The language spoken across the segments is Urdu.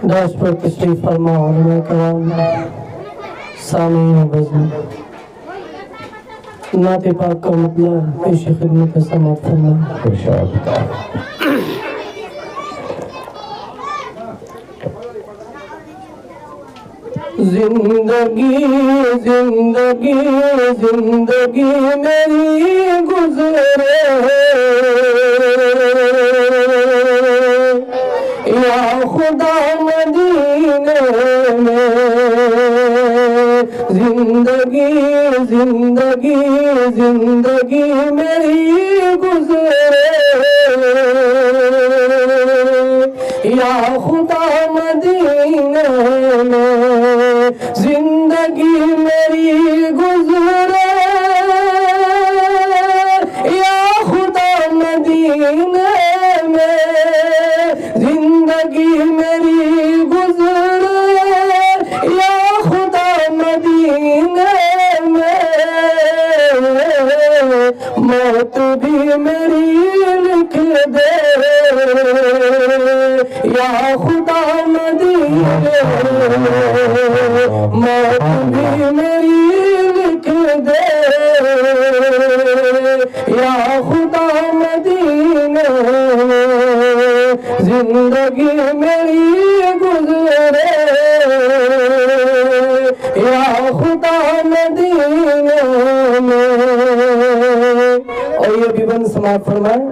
داش پر تشریف فرما علماء کرام، سامعین بزم، نعت پاک کا مطلب پیش خدمت سماعت فرما۔ زندگی زندگی زندگی میری گزرے یا خدا مدینے میں، زندگی زندگی زندگی میری گزرے یا خدا مدینے میں، زندگی میری گزرے یا خدا مدینے میں، زندگی میری گزرے یا خدا مدینے میں، موت بھی میری لکھ دے یا خدا مدینے، موت بھی میری لکھ دے یا خدا مدینے، زندگی میری گزرے یا خدا مدینے میں۔ اور یہ بھی بند سماعت فرمائیں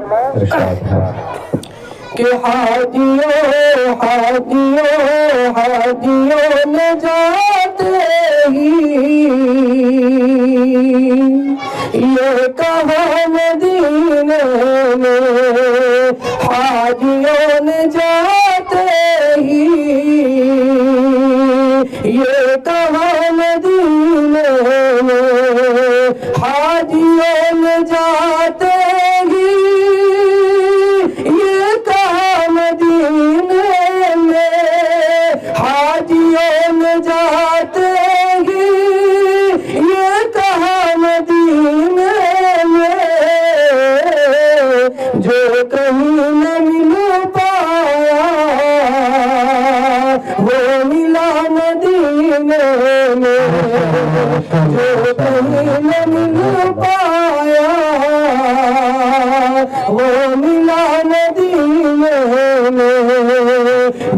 کہ حاجیوں حاجیوں حاجیوں نجات ہی یہ کہا مدینے میں، حاجیوں نجات ہی یہ کہا مدینے میں، حاجیوں نجات ہی یہ کہا مدینے میں، حاجیوں نجات ہی یہ کہا مدینے میں، جو کہیں نہ مل پایا وہ ملا مدینے میں، جو کہیں نہ مل پایا وہ ملا مدینے میں،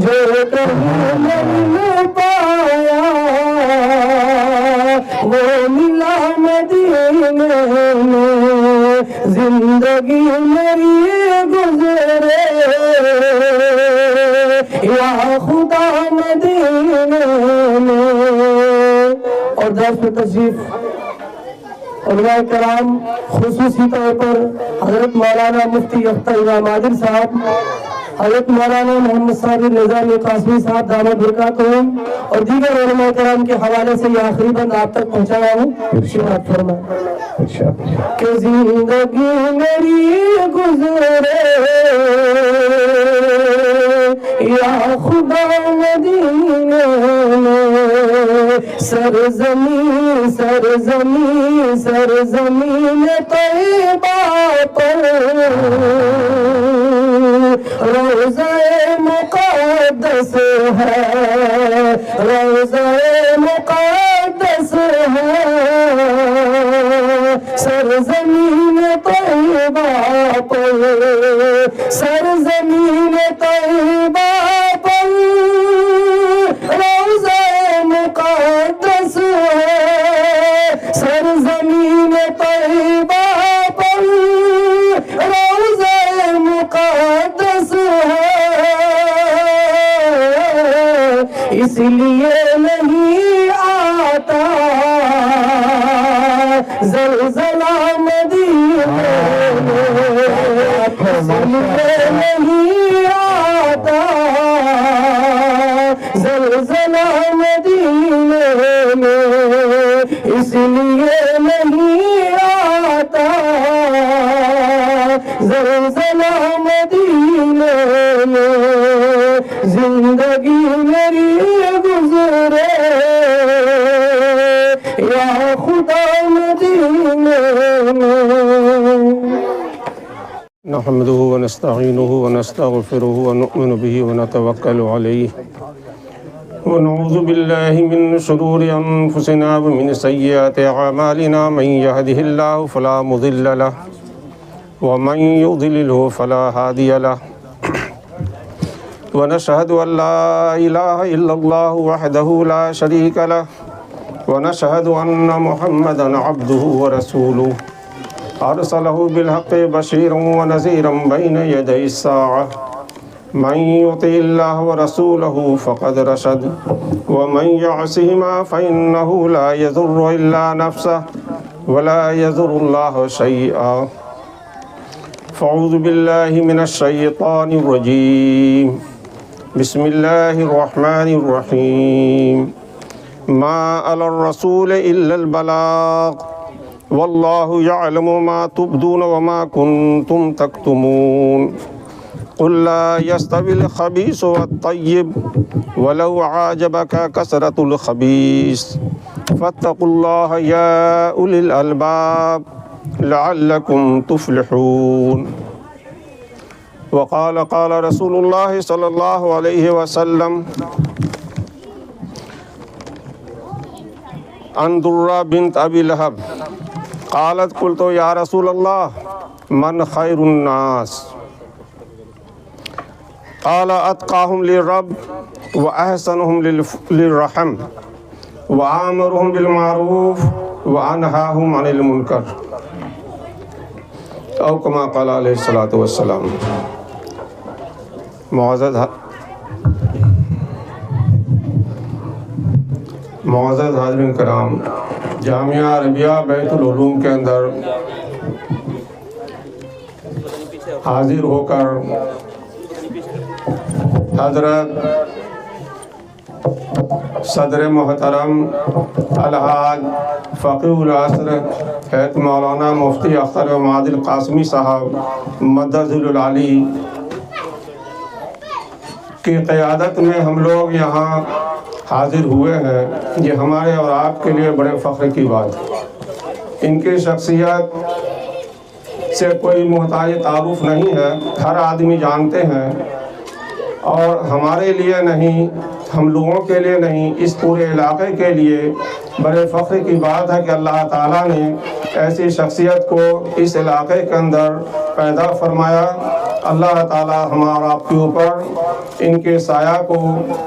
جو کہیں نہ مل پایا وہ ملا مدینے میں، زندگی میری گزرے یا خدا مدینے میں۔ اور درس پر تشریف علماء کرام، خصوصی طور پر حضرت مولانا مفتی اختر امام عادل صاحب، حضرت مولانا محمد صابر نظامی قاسمی صاحب دامت برکاتہم، اور دیگر علماء کرام کے حوالے سے یہ آخری بند آپ تک پہنچایا ہوں۔ ارشاد فرمائیں کہ زندگی میری گزرے یا خدا مدینے میں، سرزمین سرزمین سرزمین طیبہ پر روضہ مقدس ہے، روضہ مقدس ہے، سرزمین طیبہ پر، سرزمین طیبہ پر روضہ مقدس ہے، سرزمین طیبہ پر روضہ مقدس ہے، اس لیے نہیں آتا زلزلہ مدینے میں، اس لیے نہیں آتا زلزلہ مدینے میں، اس لیے نہیں آتا زلزلہ مدینے میں، زندگی میری گزرے یا خدا مدینے میں۔ نحمده ونستعينه ونستغفره ونؤمن به ونتوكل عليه ونعوذ بالله من شرور أنفسنا ومن سيئات أعمالنا من يهده الله فلا مضل له ومن يضلله فلا هادي له ونشهد أن لا إله إلا الله وحده لا شريك له ونشهد أن محمدا عبده ورسوله أرسله بالحق بشيرا ونذيرا بين يدي الساعة من يطع الله ورسوله فقد رشد ومن يعصهما فإنه لا يضر إلا نفسه ولا يضر الله شيئا فأعوذ بالله من الشيطان الرجيم بسم الله الرحمن الرحيم ما على الرسول إلا البلاغ والله يعلم ما تبدون وما كنتم تكتمون قل لا يستوي الخبيث والطيب ولو عاجبك كثرة الخبيث فاتقوا الله يا أولي الألباب لعلكم تفلحون وقال رسول الله صلى الله عليه وسلم عن درة بنت أبي لهب قالت قلت يا رسول الله من خير الناس قال أتقاهم للرب وأحسنهم للرحم وآمرهم بالمعروف وأنهاهم عن المنكر أو كما قال عليه الصلاة والسلام. معزز حاضرین کرام، جامعہ عربیہ بیت العلوم کے اندر حاضر ہو کر حضرت صدر محترم الحاج فقیہ العصر حضرت مولانا مفتی اختر عماد القاسمی صاحب مدد العلی کی قیادت میں ہم لوگ یہاں حاضر ہوئے ہیں، یہ ہمارے اور آپ کے لیے بڑے فخر کی بات ہے۔ ان کی شخصیت سے کوئی محتاج تعارف نہیں ہے، ہر آدمی جانتے ہیں، اور ہمارے لیے نہیں، ہم لوگوں کے لیے نہیں، اس پورے علاقے کے لیے بڑے فخر کی بات ہے کہ اللہ تعالیٰ نے ایسی شخصیت کو اس علاقے کے اندر پیدا فرمایا۔ اللہ تعالیٰ ہمارا آپ کے اوپر ان کے سایہ کو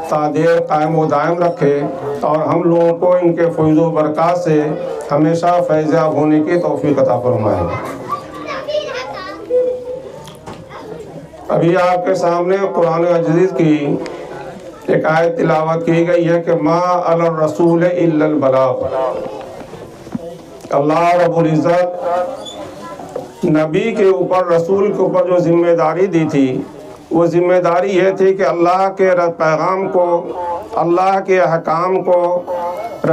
تا دیر قائم و دائم رکھے، اور ہم لوگوں کو ان کے فیض و برکات سے ہمیشہ فیضیاب ہونے کی توفیق عطا فرمائے۔ ابھی آپ کے سامنے قرآن عزیز کی ایک آیت تلاوت کی گئی ہے کہ ما علی الرسول الا البلاغ۔ اللہ رب العزت نبی کے اوپر، رسول کے اوپر جو ذمہ داری دی تھی، وہ ذمہ داری یہ تھی کہ اللہ کے پیغام کو، اللہ کے احکام کو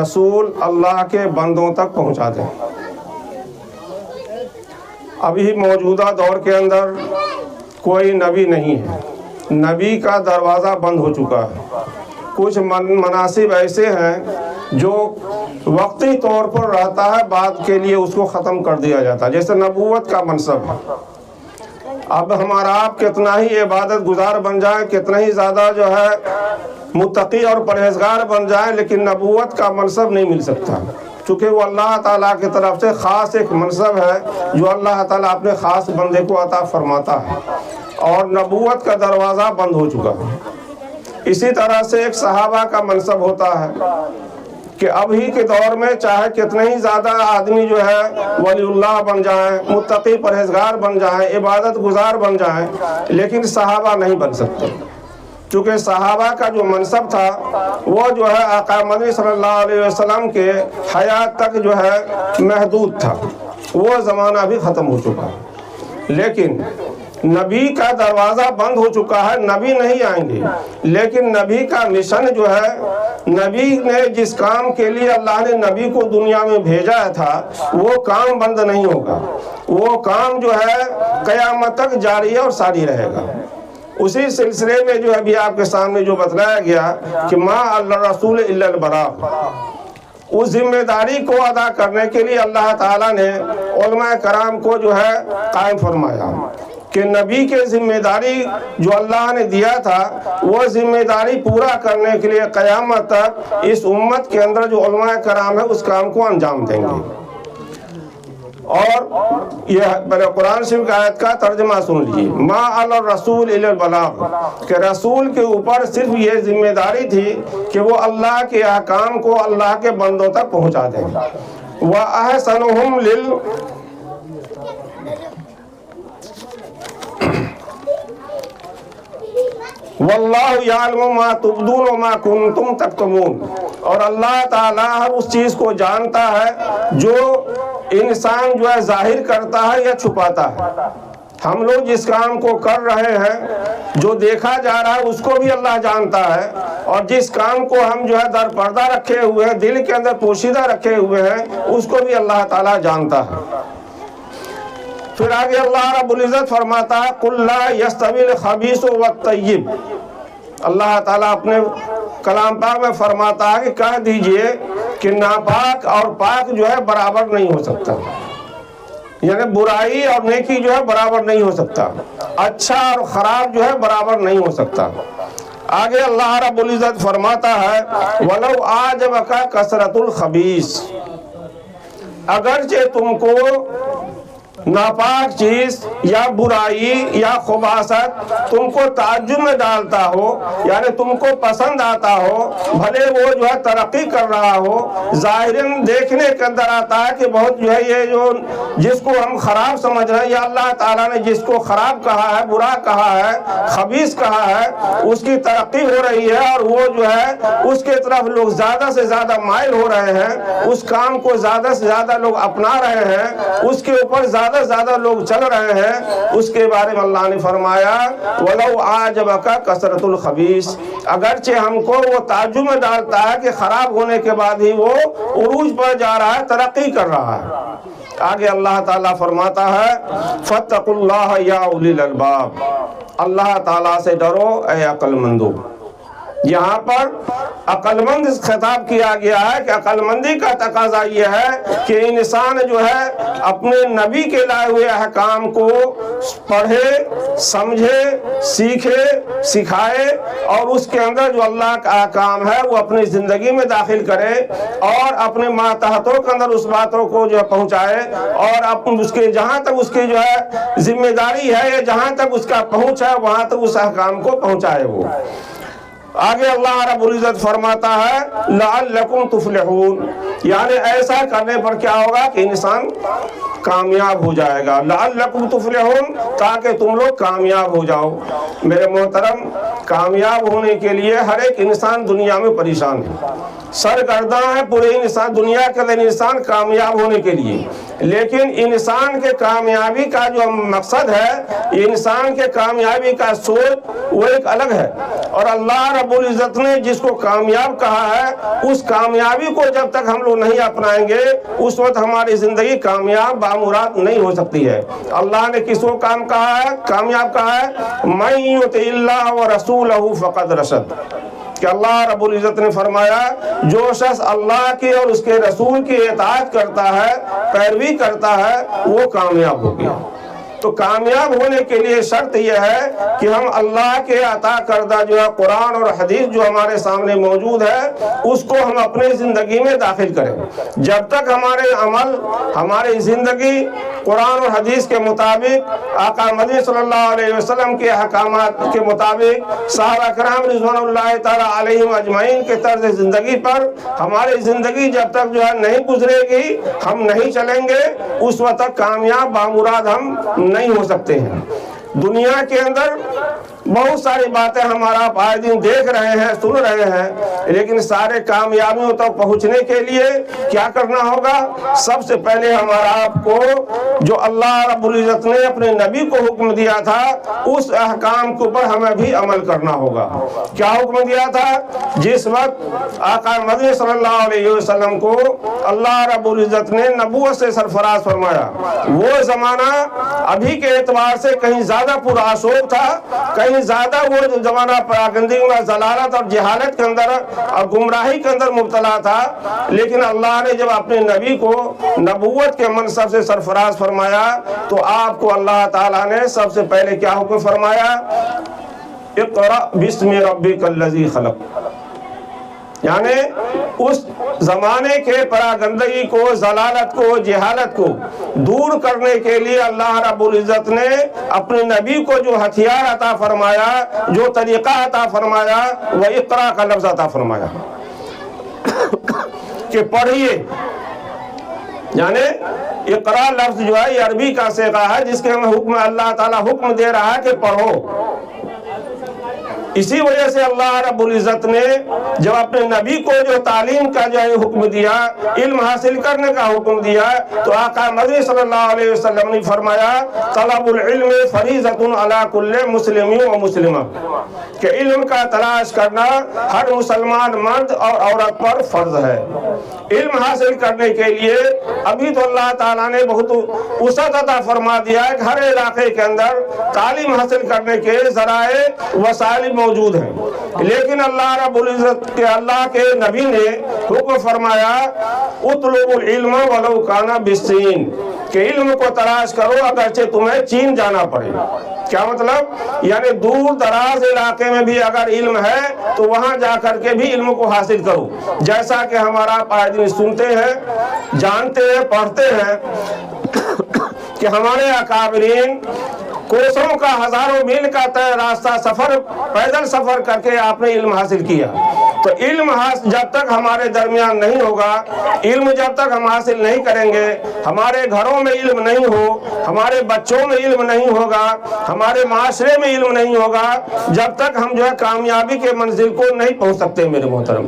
رسول اللہ کے بندوں تک پہنچا دیں۔ ابھی موجودہ دور کے اندر کوئی نبی نہیں ہے، نبی کا دروازہ بند ہو چکا ہے۔ کچھ مناصب ایسے ہیں جو وقتی طور پر رہتا ہے، بعد کے لیے اس کو ختم کر دیا جاتا ہے، جیسے نبوت کا منصب ہے۔ اب ہمارا آپ کتنا ہی عبادت گزار بن جائیں، کتنا ہی زیادہ جو ہے متقی اور پرہیزگار بن جائیں، لیکن نبوت کا منصب نہیں مل سکتا، چونکہ وہ اللہ تعالیٰ کی طرف سے خاص ایک منصب ہے جو اللہ تعالیٰ اپنے خاص بندے کو عطا فرماتا ہے، اور نبوت کا دروازہ بند ہو چکا ہے۔ اسی طرح سے ایک صحابہ کا منصب ہوتا ہے کہ ابھی کے دور میں چاہے کتنے ہی زیادہ آدمی جو ہے ولی اللہ بن جائیں، متقی پرہیزگار بن جائیں، عبادت گزار بن جائیں، لیکن صحابہ نہیں بن سکتے، چونکہ صحابہ کا جو منصب تھا وہ جو ہے آقا مدنی صلی اللہ علیہ وسلم کے حیات تک جو ہے محدود تھا، وہ زمانہ بھی ختم ہو چکا ہے۔ لیکن نبی کا دروازہ بند ہو چکا ہے، نبی نہیں آئیں گے، لیکن نبی کا مشن جو ہے، نبی نے جس کام کے لیے اللہ نے نبی کو دنیا میں بھیجا تھا وہ کام بند نہیں ہوگا، وہ کام جو ہے قیامت تک جاری اور ساری رہے گا۔ اسی سلسلے میں جو ابھی آپ کے سامنے جو بتلایا گیا کہ ما الرسول الا البلاغ، اس ذمہ داری کو ادا کرنے کے لیے اللہ تعالیٰ نے علماء کرام کو جو ہے قائم فرمایا، کہ نبی کے ذمہ داری جو اللہ نے دیا تھا وہ ذمہ داری پورا کرنے کے لیے قیامت تک اس امت کے اندر جو علماء کرام ہے اس کام کو انجام دیں گے۔ اور یہ پہلے قرآن شریف کی آیت کا ترجمہ سن لیجیے، ما علی الرسول الا البلاغ، کہ رسول کے اوپر صرف یہ ذمہ داری تھی کہ وہ اللہ کے احکام کو اللہ کے بندوں تک پہنچا دیں۔ وَأَحْسَنُهُمْ وَاللَّهُ يَعْلَمُ مَا تُبْدُونَ وَمَا كُنْتُمْ تَكْتُمُونَ، اور اللہ تعالیٰ ہر اس چیز کو جانتا ہے جو انسان جو ہے ظاہر کرتا ہے یا چھپاتا ہے۔ ہم لوگ جس کام کو کر رہے ہیں جو دیکھا جا رہا ہے اس کو بھی اللہ جانتا ہے، اور جس کام کو ہم جو ہے در پردہ رکھے ہوئے ہیں، دل کے اندر پوشیدہ رکھے ہوئے ہیں، اس کو بھی اللہ تعالیٰ جانتا ہے۔ پھر آگے اللہ رب العزت فرماتا ہے قُلْ لَا يَسْتَوِي الْخَبِيثُ وَالطَّيِّبُ، اللہ تعالیٰ اپنے کلام پاک میں فرماتا ہے کہ کہہ دیجئے کہ ناپاک اور پاک جو ہے برابر نہیں ہو سکتا، یعنی برائی اور نیکی جو ہے برابر نہیں ہو سکتا، اچھا اور خراب جو ہے برابر نہیں ہو سکتا۔ آگے اللہ رب العزت فرماتا ہے وَلَوْ أَعْجَبَكَ كَثْرَةُ الْخَبِيثِ، اگرچہ تم کو ناپاک چیز یا برائی یا خباثت تم کو تعجب میں ڈالتا ہو، یعنی تم کو پسند آتا ہو، بھلے وہ جو ہے ترقی کر رہا ہو، ظاہراً دیکھنے کے اندر آتا ہے کہ بہت جو ہے یہ جو جس کو ہم خراب سمجھ رہے ہیں یا اللہ تعالیٰ نے جس کو خراب کہا ہے، برا کہا ہے، خبیث کہا ہے، اس کی ترقی ہو رہی ہے اور وہ جو ہے اس کے طرف لوگ زیادہ سے زیادہ مائل ہو رہے ہیں، اس کام کو زیادہ سے زیادہ لوگ اپنا رہے ہیں، اس کے اوپر زیادہ لوگ چل رہے ہیں، اس کے بارے میں اللہ نے فرمایا وَلَوْ أَعْجَبَكَ كَثْرَةُ الْخَبِيثِ، اگرچہ ہم کو وہ تعجب میں ڈالتا ہے کہ خراب ہونے کے بعد ہی وہ عروج پر جا رہا ہے، ترقی کر رہا ہے۔ آگے اللہ تعالیٰ فرماتا ہے فَاتَّقُوا اللَّهَ يَا أُولِي الْأَلْبَابِ، اللہ تعالیٰ سے ڈرو اے عقل مندو۔ یہاں پر عقل مند خطاب کیا گیا ہے کہ عقل مندی کا تقاضا یہ ہے کہ انسان جو ہے اپنے نبی کے لائے ہوئے احکام کو پڑھے، سمجھے، سیکھے، سکھائے، اور اس کے اندر جو اللہ کا احکام ہے وہ اپنی زندگی میں داخل کرے اور اپنے ماتحتوں کے اندر اس باتوں کو جو ہے پہنچائے، اور اس کے جہاں تک اس کی جو ہے ذمہ داری ہے یا جہاں تک اس کا پہنچ ہے وہاں تک اس احکام کو پہنچائے وہ۔ آگے اللہ رب العزت فرماتا ہے لعلکم تفلحون، یعنی ایسا کرنے پر کیا ہوگا کہ انسان کامیاب ہو جائے گا۔ لعلکم تفلحون، تاکہ تم لوگ کامیاب ہو جاؤ۔ میرے محترم، کامیاب ہونے کے لیے ہر ایک انسان دنیا میں پریشان ہے، سرگرداں ہے پورے انسان دنیا کے اندر انسان کامیاب ہونے کے لیے، لیکن انسان کے کامیابی کا جو مقصد ہے، انسان کے کامیابی کا سوچ وہ ایک الگ ہے، اور اللہ رب العزت نے جس کو کامیاب کہا ہے اس کامیابی کو جب تک ہم لوگ نہیں اپنائیں گے اس وقت ہماری زندگی کامیاب بامراد نہیں ہو سکتی ہے۔ اللہ نے کس کو کہا ہے کامیاب کہا ہے مَن یُطِعِ اللَّهَ وَرَسُولَهُ فَقَدْ رَشَدَ، کہ اللہ رب العزت نے فرمایا جو شخص اللہ کی اور اس کے رسول کی اطاعت کرتا ہے، پیروی کرتا ہے، وہ کامیاب ہو گیا۔ تو کامیاب ہونے کے لیے شرط یہ ہے کہ ہم اللہ کے عطا کردہ جو ہے قرآن اور حدیث جو ہمارے سامنے موجود ہے اس کو ہم اپنے زندگی میں داخل کریں۔ جب تک ہمارے عمل، ہماری زندگی قرآن اور حدیث کے مطابق، آقا مدنی صلی اللہ علیہ وسلم کے احکامات کے مطابق، صحابہ کرام رضوان اللہ تعالیٰ علیہم اجمعین کے طرز زندگی پر ہماری زندگی جب تک جو ہے نہیں گزرے گی، ہم نہیں چلیں گے، اس وقت تک کامیاب بامراد ہم نہیں ہو سکتے ہیں۔ دنیا کے اندر بہت ساری باتیں ہمارا آئے دن دیکھ رہے ہیں، سن رہے ہیں، لیکن سارے کامیابیوں تک پہنچنے کے لیے کیا کرنا ہوگا؟ سب سے پہلے ہمارا آپ کو جو اللہ رب العزت نے اپنے نبی کو حکم دیا تھا اس احکام کے اوپر ہمیں بھی عمل کرنا ہوگا۔ کیا حکم دیا تھا؟ جس وقت آقا مدنی صلی اللہ علیہ وسلم کو اللہ رب العزت نے نبوت سے سرفراز فرمایا، وہ زمانہ ابھی کے اعتبار سے کہیں زیادہ پرآشوب تھا، کہیں اتنی زیادہ وہ زمانہ پراگندگی میں ضلالت اور جہالت کے اندر اور گمراہی کے اندر مبتلا تھا، لیکن اللہ نے جب اپنے نبی کو نبوت کے منصب سے سرفراز فرمایا تو آپ کو اللہ تعالیٰ نے سب سے پہلے کیا حکم فرمایا؟ اقرأ بسم ربک الذی خلق۔ یعنی اس زمانے کے پراگندگی کو، ضلالت کو، جہالت کو دور کرنے کے لیے اللہ رب العزت نے اپنے نبی کو جو ہتھیار عطا فرمایا، جو طریقہ عطا فرمایا، وہ اقرا کا لفظ عطا فرمایا کہ پڑھیے۔ یعنی اقرا لفظ جو ہے یہ عربی کا صیغہ ہے جس کے ہمیں حکم اللہ تعالیٰ حکم دے رہا ہے کہ پڑھو۔ اسی وجہ سے اللہ رب العزت نے جب اپنے نبی کو جو تعلیم کا جو ہے حکم دیا، علم حاصل کرنے کا حکم دیا، تو آقا مدنی صلی اللہ علیہ وسلم نے فرمایا طلب العلم فریضۃ علی کل مسلم و مسلمہ، کہ علم کا تلاش کرنا ہر مسلمان مرد اور عورت پر فرض ہے۔ علم حاصل کرنے کے لیے ابھی تو اللہ تعالیٰ نے بہت وسعت عطا فرما دیا ہے کہ ہر علاقے کے اندر تعلیم حاصل کرنے کے ذرائع وسائل موجود ہیں، لیکن اللہ رب العزت کے اللہ کے نبی نے حکم فرمایا اطلب العلم ولو کان بالصین، کہ علم کو تلاش کرو اگرچہ تمہیں چین جانا پڑے۔ کیا مطلب؟ یعنی دور دراز علاقے میں بھی اگر علم ہے تو وہاں جا کر کے بھی علم کو حاصل کرو، جیسا کہ ہمارا آئے دن سنتے ہیں، جانتے ہیں، پڑھتے ہیں کہ ہمارے اکابرین کوسوں کا، ہزاروں میل کا طے راستہ سفر، پیدل سفر کر کے آپ نے علم حاصل کیا۔ تو علم جب تک ہمارے درمیان نہیں ہوگا، علم جب تک ہم حاصل نہیں کریں گے، ہمارے گھروں میں علم نہیں ہو، ہمارے بچوں میں علم نہیں ہوگا، ہمارے معاشرے میں علم نہیں ہوگا، جب تک ہم جو ہے کامیابی کے منزل کو نہیں پہنچ سکتے میرے محترم۔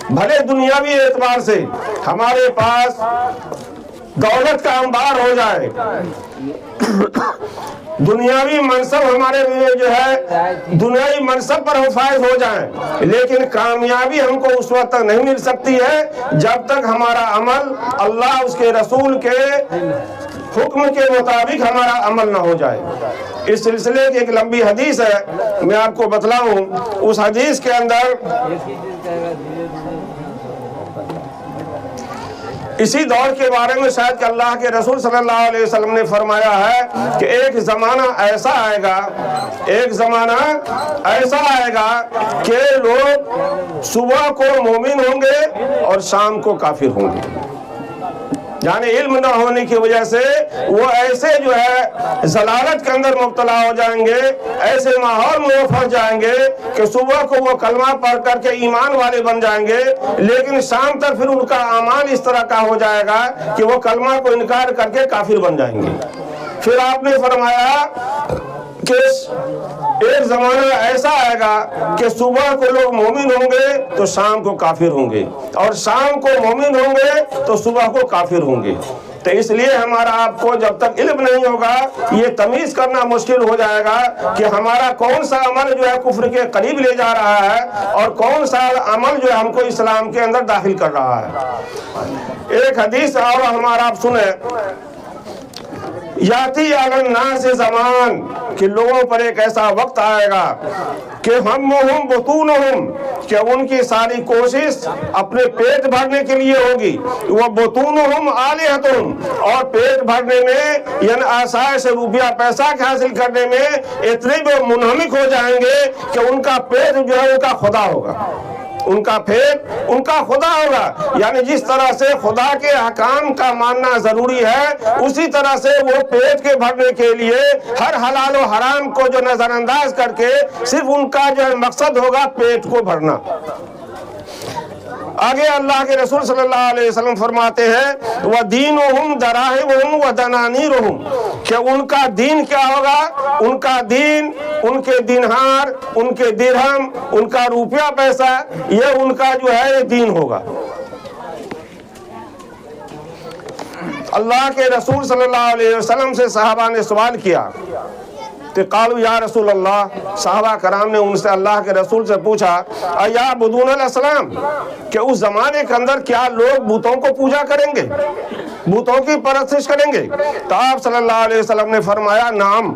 بھلے دنیاوی اعتبار سے ہمارے پاس دولت کا انبار ہو جائے، دنیاوی منصب ہمارے جو ہے دنیاوی منصب پر ہم فائز ہو جائیں، لیکن کامیابی ہم کو اس وقت تک نہیں مل سکتی ہے جب تک ہمارا عمل اللہ اس کے رسول کے حکم کے مطابق ہمارا عمل نہ ہو جائے۔ اس سلسلے کی ایک لمبی حدیث ہے، میں آپ کو بتلاؤں۔ اس حدیث کے اندر اسی دور کے بارے میں شاید کہ اللہ کے رسول صلی اللہ علیہ وسلم نے فرمایا ہے کہ ایک زمانہ ایسا آئے گا، ایک زمانہ ایسا آئے گا کہ لوگ صبح کو مومن ہوں گے اور شام کو کافر ہوں گے۔ یعنی علم نہ ہونے کی وجہ سے وہ ایسے جو ہے ضلالت کے اندر مبتلا ہو جائیں گے، ایسے ماحول میں وہ پھنس جائیں گے کہ صبح کو وہ کلمہ پڑھ کر کے ایمان والے بن جائیں گے، لیکن شام تک پھر ان کا اعمال اس طرح کا ہو جائے گا کہ وہ کلمہ کو انکار کر کے کافر بن جائیں گے۔ پھر آپ نے فرمایا کہ ایک زمانہ ایسا آئے گا کہ صبح کو لوگ مومن ہوں گے تو شام کو کافر ہوں گے، اور شام کو مومن ہوں گے تو صبح کو کافر ہوں گے۔ تو اس لیے ہمارا آپ کو جب تک علم نہیں ہوگا یہ تمیز کرنا مشکل ہو جائے گا کہ ہمارا کون سا عمل جو ہے کفر کے قریب لے جا رہا ہے اور کون سا عمل جو ہے ہم کو اسلام کے اندر داخل کر رہا ہے۔ ایک حدیث اور ہمارا آپ سنیں، یاتی علی الناس زمان، کہ لوگوں پر ایک ایسا وقت آئے گا کہ ہمہم بطونہم، کہ ان کی ساری کوشش اپنے پیٹ بھرنے کے لیے ہوگی، وہ بطونہم آلیہتہم، اور پیٹ بھرنے میں یعنی آسائش روپیہ پیسہ حاصل کرنے میں اتنے بھی منہمک ہو جائیں گے کہ ان کا پیٹ جو ہے ان کا خدا ہوگا، ان کا پیٹ ان کا خدا ہوگا۔ یعنی جس طرح سے خدا کے احکام کا ماننا ضروری ہے، اسی طرح سے وہ پیٹ کے بھرنے کے لیے ہر حلال و حرام کو جو نظر انداز کر کے صرف ان کا جو ہے مقصد ہوگا پیٹ کو بھرنا۔ آگے اللہ کے رسول صلی اللہ علیہ وسلم فرماتے ہیں وَدِينُهُمْ دَرَاهِمُهُمْ وَدَنَانِيرُهُمْ، کہ ان کا دین کیا ہوگا؟ ان کا دین، ان کے دینہار، ان کے درہم، ان کا روپیہ پیسہ، یہ ان کا جو ہے دین ہوگا۔ اللہ کے رسول صلی اللہ علیہ وسلم سے صحابہ نے سوال کیا کہ قالوا یا رسول اللہ، صحابہ کرام نے ان سے اللہ کے رسول سے پوچھا ایعبدون الاصنام، کہ اس زمانے کے اندر کیا لوگ بتوں کو پوجا کریں گے، بتوں کی پرستش کریں گے؟ تو آپ صلی اللہ علیہ وسلم نے فرمایا نعم،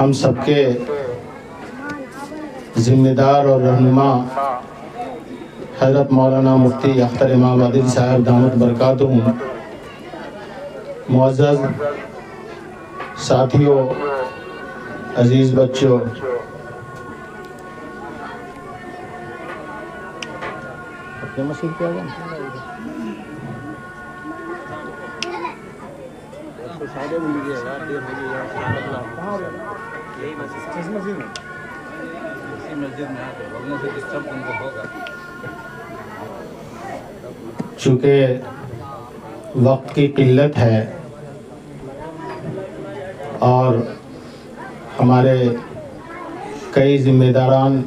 ہم سب کے ذمہ دار اور رہنما حضرت مولانا مفتی اختر امام عادل صاحب دامت برکاتہم، معزز ساتھیوں، عزیز بچوں، چونکہ وقت کی قلت ہے اور ہمارے کئی ذمہ داران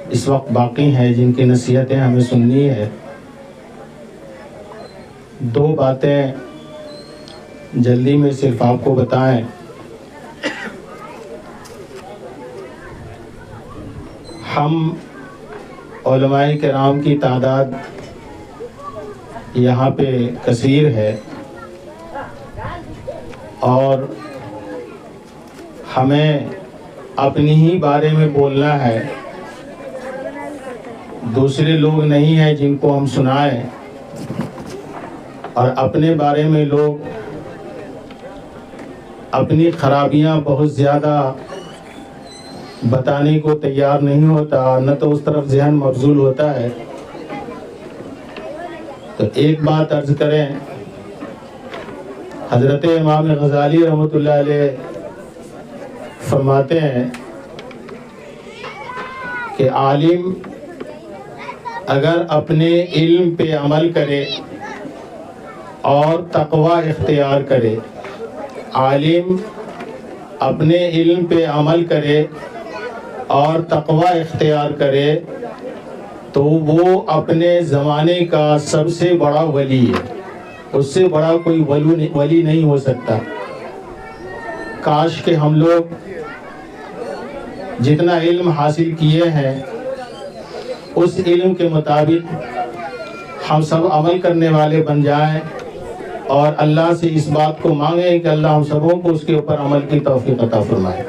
اس وقت باقی ہیں جن کی نصیحتیں ہمیں سننی ہے، دو باتیں جلدی میں صرف آپ کو بتائیں۔ ہم علماء کرام کی تعداد یہاں پہ کثیر ہے اور ہمیں اپنی ہی بارے میں بولنا ہے، دوسرے لوگ نہیں ہیں جن کو ہم سنائیں، اور اپنے بارے میں لوگ اپنی خرابیاں بہت زیادہ بتانے کو تیار نہیں ہوتا، نہ تو اس طرف ذہن مبذول ہوتا ہے۔ تو ایک بات عرض کریں، حضرت امام غزالی رحمۃ اللہ علیہ فرماتے ہیں کہ عالم اگر اپنے علم پہ عمل کرے اور تقوی اختیار کرے، عالم اپنے علم پہ عمل کرے اور تقوی اختیار کرے تو وہ اپنے زمانے کا سب سے بڑا ولی ہے، اس سے بڑا کوئی ولی نہیں ہو سکتا۔ کاش کہ ہم لوگ جتنا علم حاصل کیے ہیں اس علم کے مطابق ہم سب عمل کرنے والے بن جائیں اور اللہ سے اس بات کو مانگیں کہ اللہ ہم سبوں کو اس کے اوپر عمل کی توفیق عطا فرمائے۔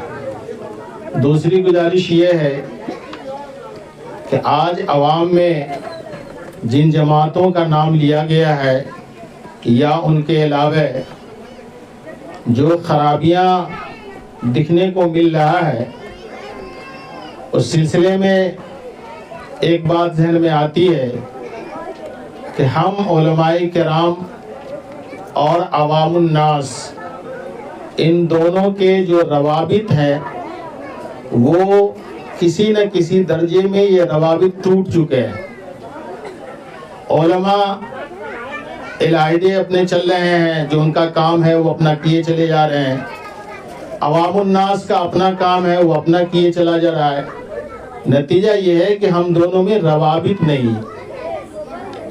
دوسری گزارش یہ ہے کہ آج عوام میں جن جماعتوں کا نام لیا گیا ہے یا ان کے علاوہ جو خرابیاں دکھنے کو مل رہا ہے، اس سلسلے میں ایک بات ذہن میں آتی ہے کہ ہم علماء کرام اور عوام الناس، ان دونوں کے جو روابط ہیں وہ کسی نہ کسی درجے میں یہ روابط ٹوٹ چکے ہیں۔ علماء علیحدے اپنے چل رہے ہیں، جو ان کا کام ہے وہ اپنا کیے چلے جا رہے ہیں، عوام الناس کا اپنا کام ہے وہ اپنا کیے چلا جا رہا ہے۔ نتیجہ یہ ہے کہ ہم دونوں میں روابط نہیں۔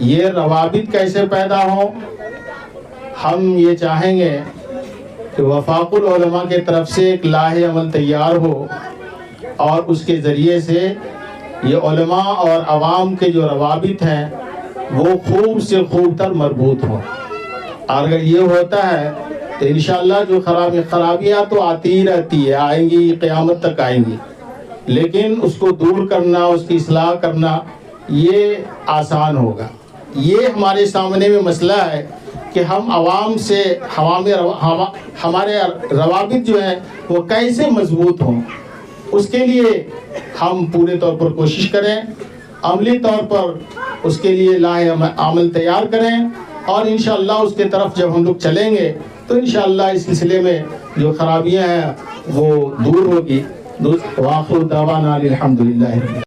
یہ روابط کیسے پیدا ہوں؟ ہم یہ چاہیں گے کہ وفاق العلماء کے طرف سے ایک لاہ عمل تیار ہو اور اس کے ذریعے سے یہ علماء اور عوام کے جو روابط ہیں وہ خوب سے خوب تر مربوط ہوں۔ اور اگر یہ ہوتا ہے تو انشاءاللہ جو خرابیاں تو آتی ہی رہتی ہے، آئیں گی، قیامت تک آئیں گی، لیکن اس کو دور کرنا، اس کی اصلاح کرنا یہ آسان ہوگا۔ یہ ہمارے سامنے میں مسئلہ ہے کہ ہم عوام سے ہمارے روابط جو ہیں وہ کیسے مضبوط ہوں۔ اس کے لیے ہم پورے طور پر کوشش کریں، عملی طور پر اس کے لیے لاہ عمل تیار کریں، اور انشاءاللہ اس کے طرف جب ہم لوگ چلیں گے تو انشاءاللہ اس سلسلے میں جو خرابیاں ہیں وہ دور ہوگی۔ وآخر دعوانا الحمدللہ۔